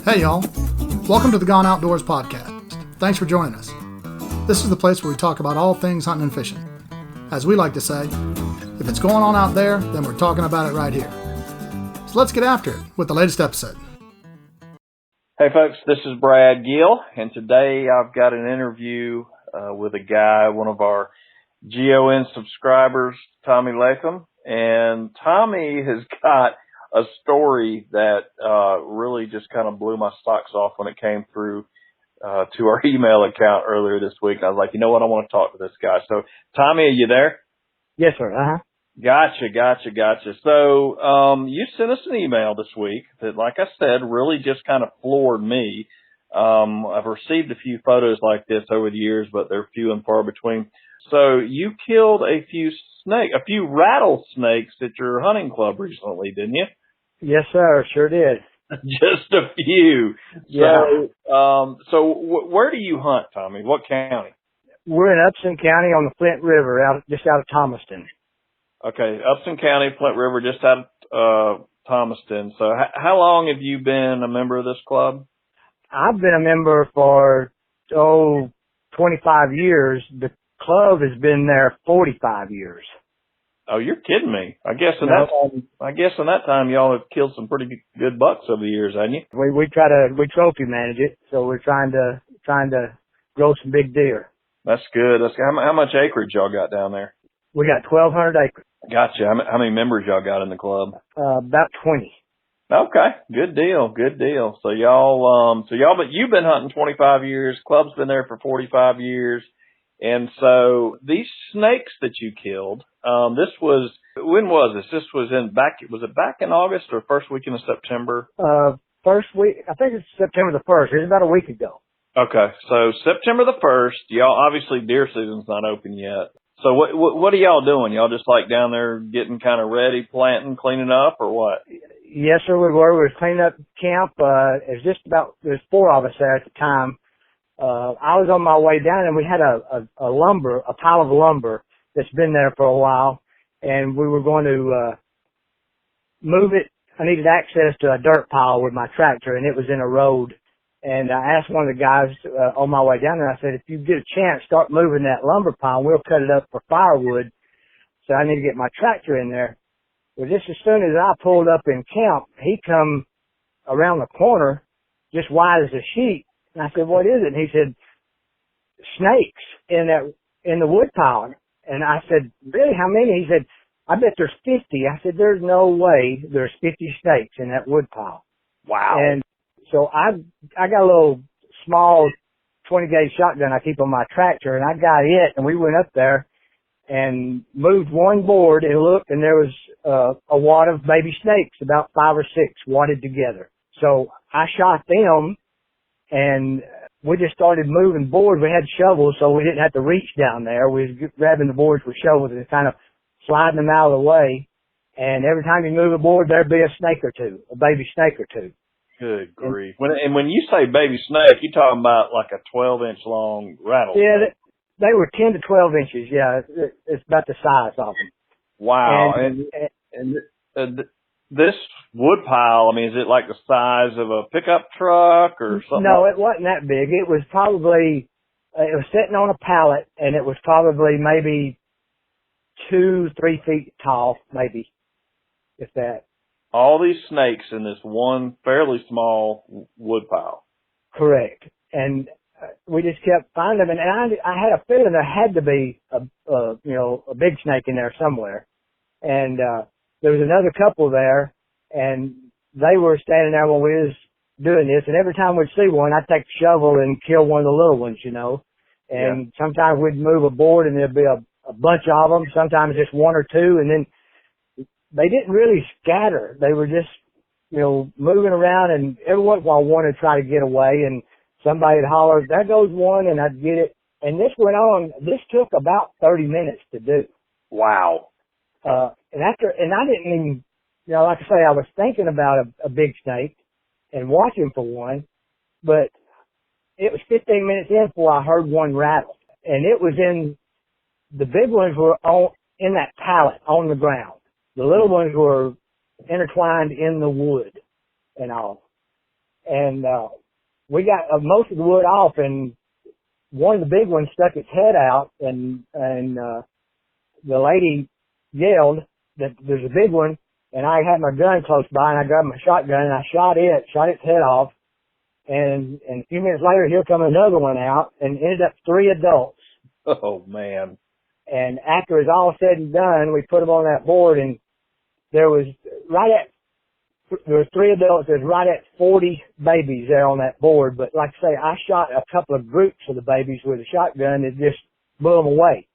Hey y'all, welcome to the Gone Outdoors podcast. Thanks for joining us. This is the place where we talk about all things hunting and fishing. As we like to say, if it's going on out there, then we're talking about it right here. So let's get after it with the latest episode. Hey folks, this is Brad Gill, and today I've got an interview with a guy, one of our GON subscribers, Tommy Latham. And Tommy has got a story that really just kind of blew my socks off when it came through to our email account earlier this week. I was like, you know what, I want to talk to this guy. So, Tommy, are you there? Yes, sir. Uh-huh. Gotcha. So, you sent us an email this week that, like I said, really just kind of floored me. I've received a few photos like this over the years, but they're few and far between. So you killed a few rattlesnakes at your hunting club recently, didn't you? Yes, sir. Sure did. Just a few. Yeah. So where do you hunt, Tommy? What county? We're in Upson County on the Flint River, just out of Thomaston. Okay, Upson County, Flint River, just out of Thomaston. So how long have you been a member of this club? I've been a member for 25 years. The club has been there 45 years. Oh, you're kidding me. I guess in that time y'all have killed some pretty good bucks over the years, haven't you? We trophy manage it, so we're trying to grow some big deer. That's good. How much acreage y'all got down there? We got 1,200 acres. Gotcha. How many members y'all got in the club? About 20. Okay. Good deal. So but you've been hunting 25 years. Club's been there for 45 years. And so these snakes that you killed, when was this? This was was it back in August or first weekend of September? First week, I think it's September the 1st. It was about a week ago. Okay. So September the 1st, y'all, obviously deer season's not open yet. So what are y'all doing? Y'all just like down there getting kind of ready, planting, cleaning up, or what? Yes, sir, we were. We were cleaning up camp. There's 4 of us there at the time. I was on my way down, and we had a pile of lumber that's been there for a while, and we were going to move it. I needed access to a dirt pile with my tractor, and it was in a road. And I asked one of the guys on my way down there, I said, if you get a chance, start moving that lumber pile, we'll cut it up for firewood. So I need to get my tractor in there. Well, just as soon as I pulled up in camp, he come around the corner, just wide as a sheet. And I said, what is it? And he said, snakes in the woodpile. And I said, really, how many? He said, I bet there's 50. I said, there's no way there's 50 snakes in that woodpile. Wow. And so I got a little small 20-gauge shotgun I keep on my tractor, and I got it, and we went up there and moved one board and looked, and there was a wad of baby snakes, about 5 or 6 wadded together. So I shot them, and we just started moving boards. We had shovels, so we didn't have to reach down there. We was grabbing the boards with shovels and kind of sliding them out of the way. And every time you move a board, there'd be a snake or two, a baby snake or two. Good grief. When you say baby snake, you're talking about like a 12-inch long rattlesnake. Yeah, they were 10 to 12 inches. Yeah, it's about the size of them. Wow. And this wood pile, I mean, is it like the size of a pickup truck or something? No, it wasn't that big. It was sitting on a pallet, and it was probably maybe 2-3 feet tall, maybe, if that. All these snakes in this one fairly small wood pile. Correct. And we just kept finding them. And I had a feeling there had to be a big snake in there somewhere. And there was another couple there, and they were standing there when we was doing this. And every time we'd see one, I'd take the shovel and kill one of the little ones, And sometimes we'd move a board, and there'd be a bunch of them. Sometimes just 1 or 2, and then they didn't really scatter. They were just, moving around, and every once in a while one would try to get away, and somebody would holler, there goes one, and I'd get it. And this went on. This took about 30 minutes to do. Wow. And I didn't even, like I say, I was thinking about a big snake and watching for one, but it was 15 minutes in before I heard one rattle. And it was the big ones were in that pallet on the ground. The little ones were intertwined in the wood and all. and we got most of the wood off, and one of the big ones stuck its head out, and the lady yelled that there's a big one, and I had my gun close by, and I grabbed my shotgun, and I shot its head off, and a few minutes later, here come another one out, and ended up 3 adults. Oh, man. And after it's all said and done, we put them on that board, and there was 3 adults, there's right at 40 babies there on that board, but like I say, I shot a couple of groups of the babies with a shotgun that just blew them away.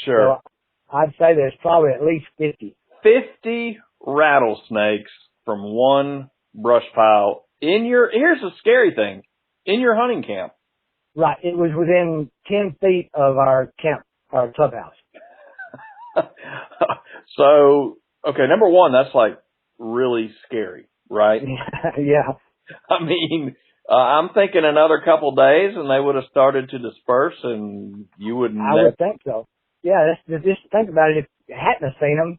Sure. So I'd say there's probably at least 50. 50 rattlesnakes from one brush pile here's the scary thing, in your hunting camp. Right. It was within 10 feet of our clubhouse. So, okay, number one, that's like really scary, right? Yeah. I mean, I'm thinking another couple days and they would have started to disperse and you would I would think so. Yeah, just think about it. If you hadn't have seen them,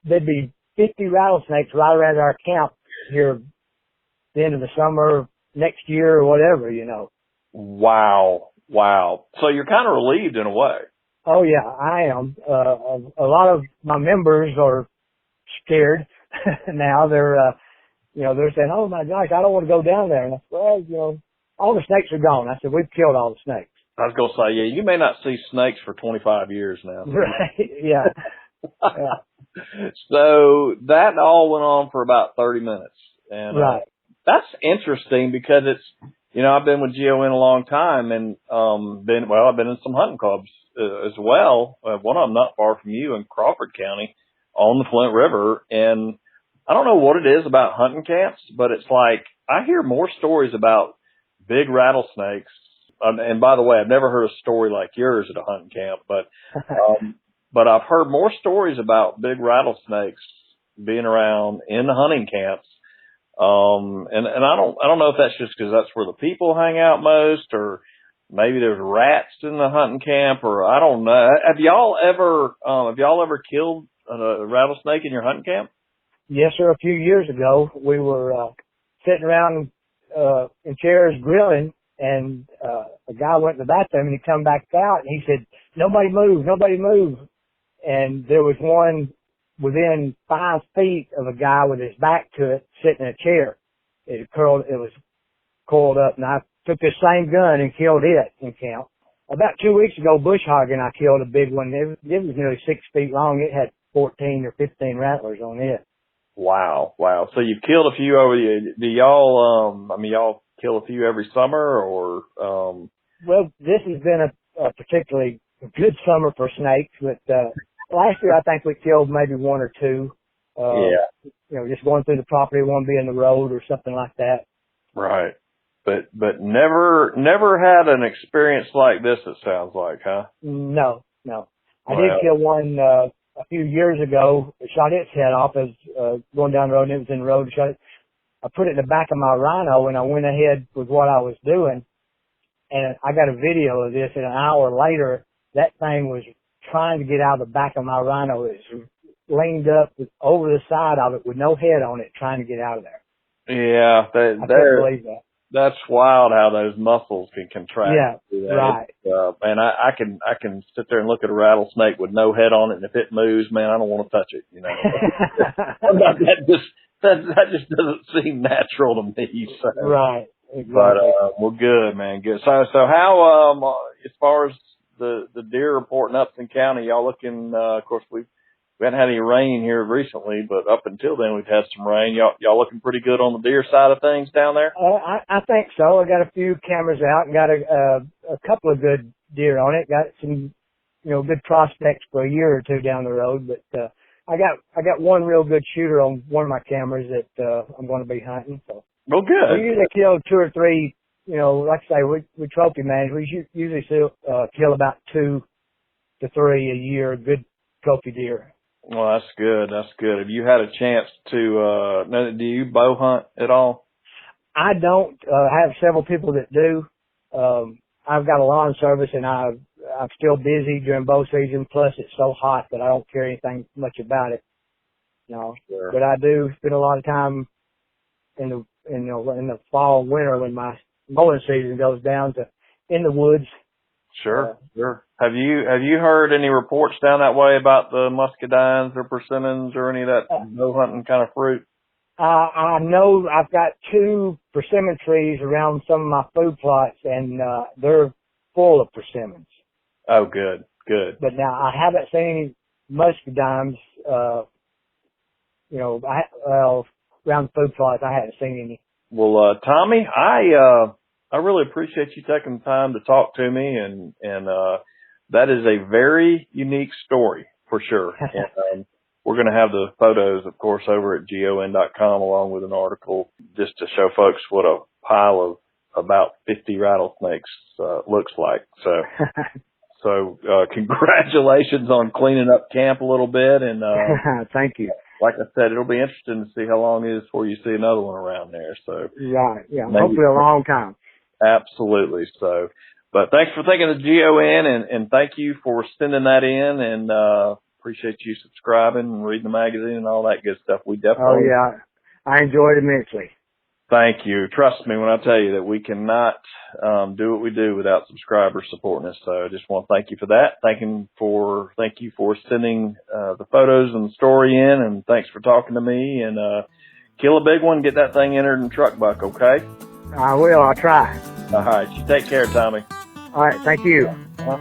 there'd be 50 rattlesnakes right around our camp here at the end of the summer, next year or whatever, you know. Wow. So you're kind of relieved in a way. Oh yeah, I am. A lot of my members are scared now. They're saying, "Oh my gosh, I don't want to go down there." And I said, "Well, all the snakes are gone." I said, "We've killed all the snakes." I was going to say, yeah, you may not see snakes for 25 years now. Right. Yeah. Yeah. So that all went on for about 30 minutes. And right. That's interesting because it's, I've been with GON a long time and I've been in some hunting clubs as well. One of them not far from you in Crawford County on the Flint River. And I don't know what it is about hunting camps, but it's like I hear more stories about big rattlesnakes. And by the way, I've never heard a story like yours at a hunting camp, but I've heard more stories about big rattlesnakes being around in the hunting camps. And I don't know if that's just because that's where the people hang out most, or maybe there's rats in the hunting camp, or I don't know. Have y'all ever killed a rattlesnake in your hunting camp? Yes, sir. A few years ago, we were sitting around in chairs grilling, and a guy went in the bathroom and he come back out and he said, nobody move. And there was one within 5 feet of a guy with his back to it sitting in a chair. It was coiled up, and I took this same gun and killed it in camp. About 2 weeks ago, bush hogging, I killed a big one. It was nearly 6 feet long. It had 14 or 15 rattlers on it. Wow. So you've killed a few over the, do y'all, y'all kill a few every summer or, Well, this has been a particularly good summer for snakes, but, last year I think we killed maybe 1 or 2. Just going through the property, one being the road or something like that. Right. But never had an experience like this, it sounds like, huh? No. I did kill one, a few years ago. It shot its head off as, going down the road, and it was in the road. I put it in the back of my rhino, and I went ahead with what I was doing. And I got a video of this, and an hour later, that thing was trying to get out of the back of my rhino. It was leaned up over the side of it with no head on it, trying to get out of there. Yeah, I couldn't believe that. That's wild how those muscles can contract. Yeah, right. And I can sit there and look at a rattlesnake with no head on it, and if it moves, man, I don't want to touch it. That just doesn't seem natural to me. So. Right. Exactly. But well, good, man, good. So how as far as the deer report in Upson County, y'all looking? Of course, we haven't had any rain here recently, but up until then, we've had some rain. Y'all looking pretty good on the deer side of things down there? I think so. I got a few cameras out and got a couple of good deer on it. Got some, good prospects for a year or two down the road. But I got one real good shooter on one of my cameras that I'm going to be hunting. So. Well, good. We usually kill 2 or 3. Like I say, we trophy manage. We usually kill about 2 to 3 a year. Good trophy deer. Well, that's good. That's good. Have you had a chance to, do you bow hunt at all? I don't. I have several people that do. I've got a lawn service, and I'm still busy during bow season. Plus, it's so hot that I don't care anything much about it. Sure. But I do spend a lot of time in the fall, winter when my mowing season goes down to in the woods. Sure. Have you heard any reports down that way about the muscadines or persimmons or any of that bow hunting kind of fruit? I know I've got 2 persimmon trees around some of my food plots, and they're full of persimmons. Oh, good. But now I haven't seen any muscadines. Around food plots, I haven't seen any. Well, Tommy, I really appreciate you taking the time to talk to me, and that is a very unique story for sure. And we're going to have the photos, of course, over at gon.com along with an article just to show folks what a pile of about 50 rattlesnakes looks like. So congratulations on cleaning up camp a little bit, and thank you. Like I said, it'll be interesting to see how long it is before you see another one around there. So right, yeah, hopefully a long time. Absolutely. So, but thanks for thinking of GON, and thank you for sending that in, and appreciate you subscribing and reading the magazine and all that good stuff. We definitely. Oh yeah, I enjoyed it immensely. Thank you. Trust me when I tell you that we cannot do what we do without subscribers supporting us. So I just want to thank you for that. Thank you for sending the photos and the story in, and thanks for talking to me. And kill a big one, get that thing entered in the truck buck, okay? I will. I'll try. All right. You take care, Tommy. All right. Thank you. Uh-huh.